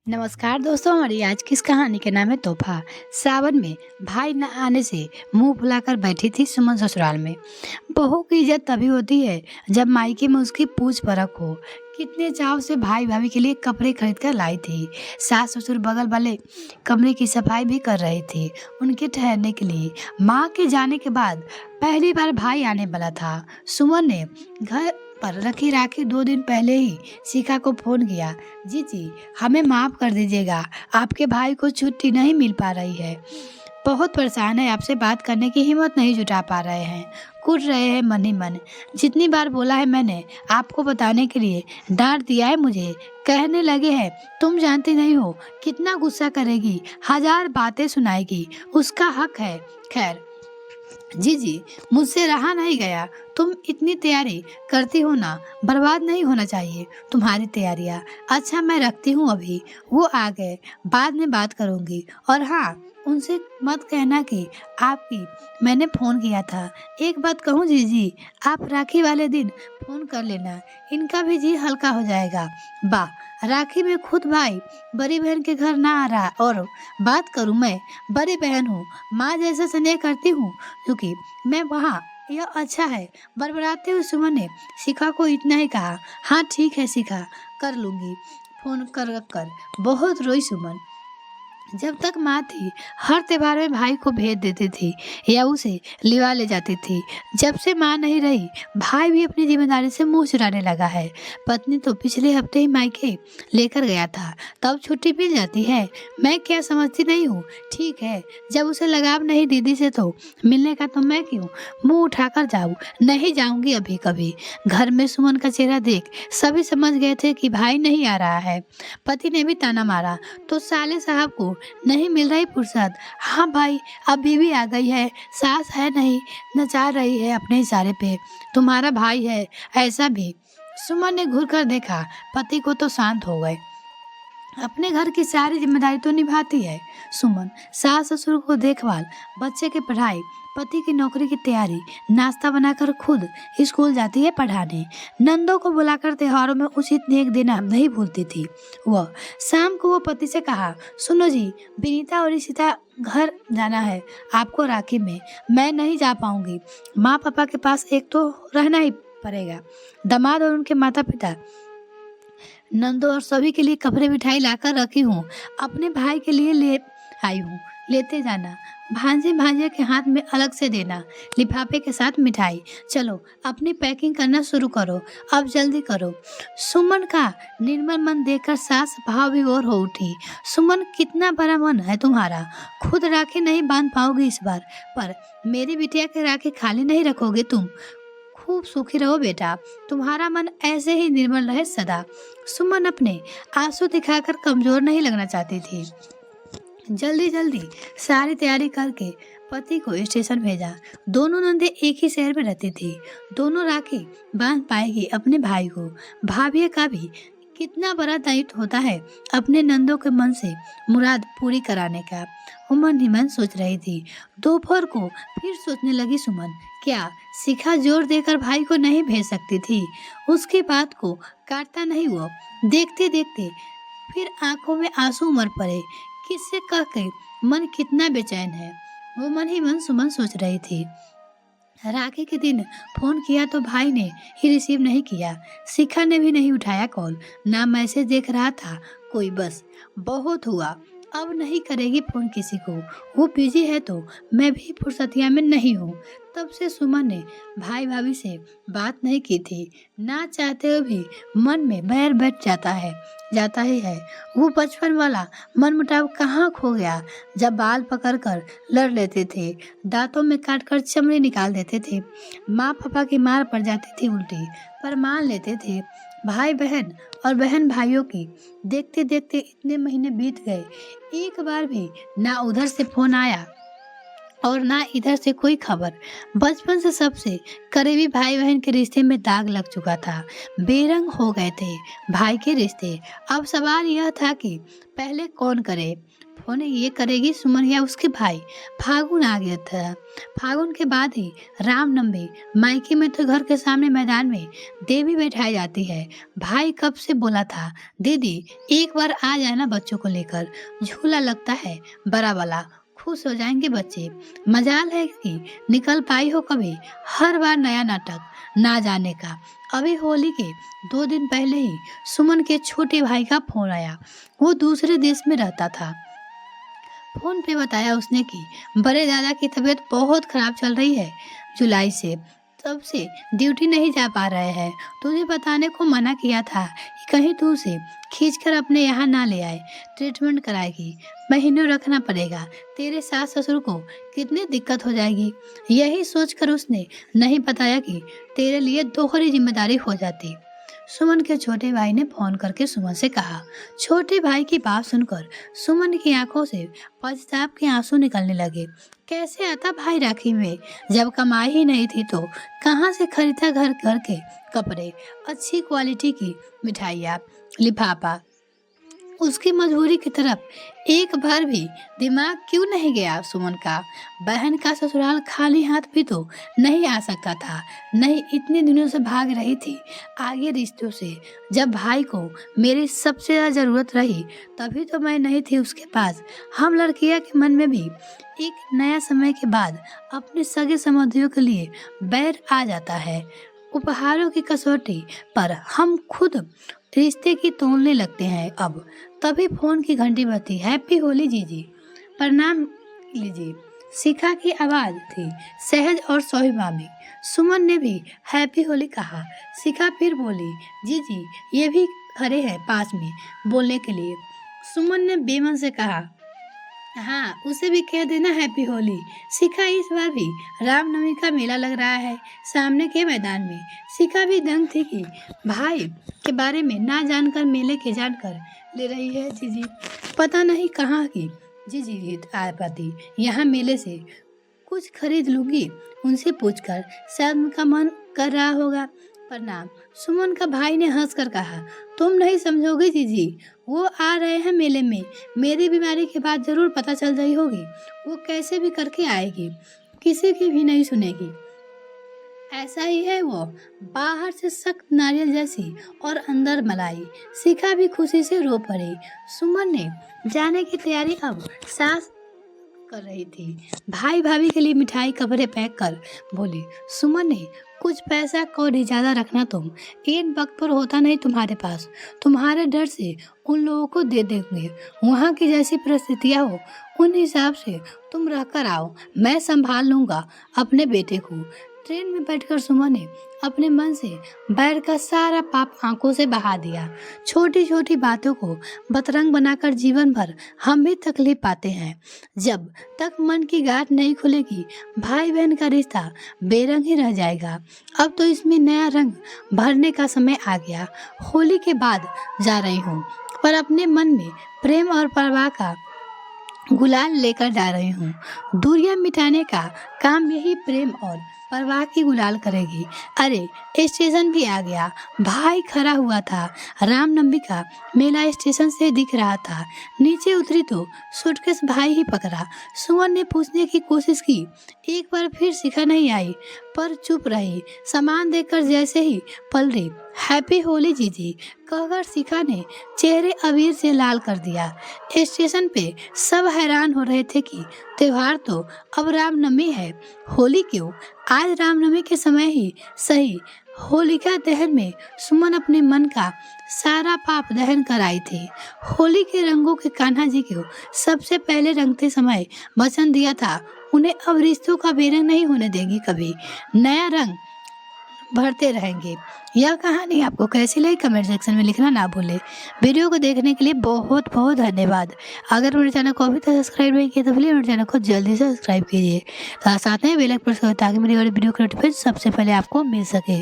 नमस्कार दोस्तों, हमारी आज की इस कहानी का नाम है तोहफा। सावन में भाई न आने से मुंह फुलाकर बैठी थी सुमन ससुराल में। बहू की इज्जत तभी होती है जब मायके में उसकी पूछ परख हो। कितने चाव से भाई भाभी के लिए कपड़े खरीद कर लाई थी। सास ससुर बगल वाले कमरे की सफाई भी कर रहे थे उनके ठहरने के लिए। माँ के जाने के बाद पहली बार भाई आने वाला था। सुमन ने घर पर रखी राखी 2 दिन पहले ही शिखा को फोन किया। जी हमें माफ कर दीजिएगा, आपके भाई को छुट्टी नहीं मिल पा रही है, बहुत परेशान है, आपसे बात करने की हिम्मत नहीं जुटा पा रहे हैं, कूट रहे हैं मन ही मन। जितनी बार बोला है मैंने आपको बताने के लिए, डांट दिया है मुझे, कहने लगे हैं तुम जानती नहीं हो कितना गुस्सा करेगी, हजार बातें सुनाएगी, उसका हक है। खैर जी मुझसे रहा नहीं गया। तुम इतनी तैयारी करती हो ना, बर्बाद नहीं होना चाहिए तुम्हारी तैयारियाँ। अच्छा मैं रखती हूँ, अभी वो आ गए, बाद में बात करूँगी। और हाँ, उनसे मत कहना कि आपकी मैंने फ़ोन किया था। एक बात कहूँ जीजी, आप राखी वाले दिन फ़ोन कर लेना, इनका भी जी हल्का हो जाएगा। वाह, राखी में खुद भाई बड़ी बहन के घर ना आ रहा, और बात करूँ मैं बड़ी बहन हूँ, माँ जैसा स्नेह करती हूँ क्योंकि मैं वहाँ। यह अच्छा है। बड़बड़ाते हुए सुमन ने शिखा को इतना ही कहा। हाँ ठीक है शिखा, कर लूँगी। फोन कर बहुत रोई सुमन। जब तक माँ थी हर त्योहार में भाई को भेज देती थी या उसे लिवा ले जाती थी। जब से माँ नहीं रही भाई भी अपनी जिम्मेदारी से मुंह चुराने लगा है। पत्नी तो पिछले हफ्ते ही मायके लेकर गया था, तब छुट्टी मिल जाती है। मैं क्या समझती नहीं हूँ, ठीक है जब उसे लगाव नहीं दीदी से तो मिलने का, तो मैं क्यों मुंह उठाकर जाऊँ। नहीं जाऊँगी अभी कभी। घर में सुमन का चेहरा देख सभी समझ गए थे कि भाई नहीं आ रहा है। पति ने भी ताना मारा तो साले साहब को नहीं मिल रही फुर्सत। हाँ भाई, अब बीवी आ गई है, सास है नहीं, नचा रही है अपने इशारे पे, तुम्हारा भाई है ऐसा भी। सुमन ने घूर कर देखा, पति को तो शांत हो गए। अपने घर की सारी जिम्मेदारी तो निभाती है सुमन, सास ससुर को देखभाल, बच्चे की पढ़ाई, पति की नौकरी की तैयारी, नाश्ता बनाकर खुद स्कूल जाती है पढ़ाने, नंदों को बुलाकर त्योहारों में उचित नेक देना नहीं भूलती थी वह। शाम को वो पति से कहा, सुनो जी, विनीता और ईशिता घर जाना है आपको राखी में, मैं नहीं जा पाऊंगी। माँ पापा के पास एक तो रहना ही पड़ेगा। दामाद और उनके माता पिता, नंदो और सभी के लिए कपड़े मिठाई लाकर रखी हूँ, अपने भाई के लिए ले आई हूँ, लेते जाना। भांजे भांजे के हाथ में अलग से देना, लिफाफे के साथ मिठाई। चलो अपनी पैकिंग करना शुरू करो, अब जल्दी करो। सुमन का निर्मल मन देखकर सास भाव विभोर हो उठी। सुमन, कितना बड़ा मन है तुम्हारा, खुद राखी नहीं बांध पाओगी इस बार, पर मेरी बिटिया के राखी खाली नहीं रखोगे तुम। खूब सुखी रहो बेटा, तुम्हारा मन ऐसे ही निर्मल रहे सदा। सुमन अपने आंसू दिखाकर कमजोर नहीं लगना चाहती थी। जल्दी जल्दी सारी तैयारी करके पति को स्टेशन भेजा। दोनों नंदे एक ही शहर में रहती थी, दोनों राखी बांध पाएगी अपने भाई को। भाभी का भी कितना बड़ा दायित्व होता है अपने नंदों के मन से मुराद पूरी कराने का। वो मन ही मन सोच रही थी। दोपहर को फिर सोचने लगी सुमन, क्या शिखा जोर देकर भाई को नहीं भेज सकती थी। उसकी बात को काटता नहीं वो। देखते देखते फिर आंखों में आंसू उमड़ पड़े। किससे कह के मन कितना बेचैन है, वो मन ही मन सुमन सोच रही थी। राखी के दिन फोन किया तो भाई ने ही रिसीव नहीं किया, शिखा ने भी नहीं उठाया कॉल, ना मैसेज देख रहा था कोई। बस बहुत हुआ, अब नहीं करेगी फोन किसी को, वो बिजी है तो मैं भी फुर्सतिया में नहीं हूँ। तब से सुमन ने भाई भाभी से बात नहीं की थी। ना चाहते हुए भी मन में बैर बैठ जाता ही है। वो बचपन वाला मनमुटाव कहाँ खो गया, जब बाल पकड़कर लड़ लेते थे, दांतों में काटकर चमड़ी निकाल देते थे, माँ पापा की मार पड़ जाती थी उल्टी, पर मान लेते थे। भाई बहन और बहन भाइयों की देखते देखते इतने महीने बीत गए, एक बार भी ना उधर से फोन आया और ना इधर से कोई खबर। बचपन से सबसे करीबी भाई बहन के रिश्ते में दाग लग चुका था, बेरंग हो गए थे भाई के रिश्ते। अब सवाल यह था कि पहले कौन करे फोन ये करेगी सुमन या उसके भाई। फागुन आ गया था। फागुन के बाद ही रामनवमी। मायके में तो घर के सामने मैदान में देवी बैठाई जाती है। भाई कब से बोला था, दीदी एक बार आ जाना बच्चों को लेकर, झूला लगता है बड़ा वाला, खुश हो जाएंगे बच्चे। मजाल है कि निकल पाई हो कभी, हर बार नया नाटक ना जाने का। अभी होली के 2 दिन पहले ही सुमन के छोटे भाई का फोन आया। वो दूसरे देश में रहता था। फोन पे बताया उसने कि बड़े दादा की तबीयत बहुत खराब चल रही है। जुलाई से तब से ड्यूटी नहीं जा पा रहे हैं। तुझे बताने को मना किया था कि कहीं तू उसे खींचकर अपने यहाँ ना ले आए। ट्रीटमेंट कराएगी, महीनों रखना पड़ेगा। तेरे सास ससुर को कितनी दिक्कत हो जाएगी। यही सोचकर उसने नहीं बताया कि तेरे लिए दोहरी जिम्मेदारी हो जाती। सुमन के छोटे भाई ने फोन करके सुमन से कहा। छोटे भाई की बात सुनकर सुमन की आंखों से पश्चाताप के आंसू निकलने लगे। कैसे आता भाई राखी में, जब कमाई ही नहीं थी तो कहाँ से खरीदा घर घर के कपड़े, अच्छी क्वालिटी की मिठाइयाँ, लिफाफा। उसकी मजबूरी की तरफ एक बार भी दिमाग क्यों नहीं गया सुमन का। बहन का ससुराल खाली हाथ भी तो नहीं आ सकता था। नहीं इतने दिनों से भाग रही थी आगे रिश्तों से। जब भाई को मेरी सबसे ज़्यादा ज़रूरत रही तभी तो मैं नहीं थी उसके पास। हम लड़कियां के मन में भी एक नया समय के बाद अपने सगे संबंधियों के लिए बैर आ जाता है। उपहारों की कसौटी पर हम खुद रिश्ते की तोलने लगते हैं। अब तभी फोन की घंटी बजती। हैप्पी होली जीजी, प्रणाम लीजिए। शिखा की आवाज थी, सहज और स्वाभिमानी। सुमन ने भी हैप्पी होली कहा। शिखा फिर बोली, जीजी ये भी खड़े हैं पास में बोलने के लिए। सुमन ने बेमन से कहा, हाँ उसे भी कह देना हैप्पी होली। शिखा इस बार भी रामनवमी का मेला लग रहा है सामने के मैदान में। शिखा भी दंग थी कि भाई के बारे में ना जानकर मेले के जानकर ले रही है जीजी। पता नहीं कहाँ की जीजी आ पाती। यहाँ मेले से कुछ खरीद लूंगी उनसे पूछकर, शायद उनका मन कर रहा होगा। प्रणाम। सुमन का भाई ने हंसकर कहा, तुम नहीं समझोगे जीजी, वो आ रहे हैं मेले में। मेरी बीमारी के बाद जरूर पता चल रही होगी। वो कैसे भी करके आएगी, किसी की भी नहीं सुनेगी। ऐसा ही है वो, बाहर से सख्त नारियल जैसी और अंदर मलाई। शिखा भी खुशी से रो पड़ी। सुमन ने जाने की तैयारी अब सास कर रही थी। भाई भाभी के लिए मिठाई कपड़े पैक कर बोली। सुमन ने, कुछ पैसा कौड़ी ज्यादा रखना तुम, इन वक्त पर होता नहीं तुम्हारे पास। तुम्हारे डर से उन लोगों को दे देंगे। वहाँ की जैसी परिस्थितियाँ हो उन हिसाब से तुम रहकर आओ, मैं संभाल लूँगा अपने बेटे को। ट्रेन में बैठकर सुमन ने अपने मन से बैर का सारा पाप आंखों से बहा दिया। छोटी छोटी बातों को बतरंग बनाकर जीवन भर हम भी तकलीफ पाते हैं। जब तक मन की गांठ नहीं खुलेगी भाई बहन का रिश्ता बेरंग ही रह जाएगा। अब तो इसमें नया रंग भरने का समय आ गया। होली के बाद जा रही हूँ पर अपने मन में प्रेम और परवाह का गुलाल लेकर जा रही हूँ। दूरियां मिटाने का काम यही प्रेम और परवाह की गुलाल करेगी। अरे स्टेशन भी आ गया। भाई खड़ा हुआ था। रामनवमी का मेला स्टेशन से दिख रहा था। नीचे उतरी तो सूटकेस भाई ही पकड़ा। सुमन ने पूछने की कोशिश की। एक बार फिर शिखा नहीं आई पर चुप रही। सामान देखकर जैसे ही पलटी, हैप्पी होली जीजी कहकर शिखा ने चेहरे अबीर से लाल कर दिया। स्टेशन पे सब हैरान हो रहे थे कि त्योहार तो अब रामनवमी है, होली क्यों? आज रामनवमी के समय ही सही होलिका दहन में सुमन अपने मन का सारा पाप दहन कर आई थी। होली के रंगों के कान्हा जी को सबसे पहले रंगते समय वचन दिया था, उन्हें अब रिश्तों का बेरंग नहीं होने देंगी, कभी नया रंग भरते रहेंगे। यह कहानी आपको कैसी लगी कमेंट सेक्शन में लिखना ना भूले। वीडियो को देखने के लिए बहुत बहुत धन्यवाद। अगर मेरे चैनल को अभी तक सब्सक्राइब नहीं किया तो प्लीज़ मेरे चैनल को जल्दी से सब्सक्राइब कीजिए। साथ में बेल आइकन प्रेस करें ताकि मेरी वीडियो की नोटिफिकेशन सबसे पहले आपको मिल सके।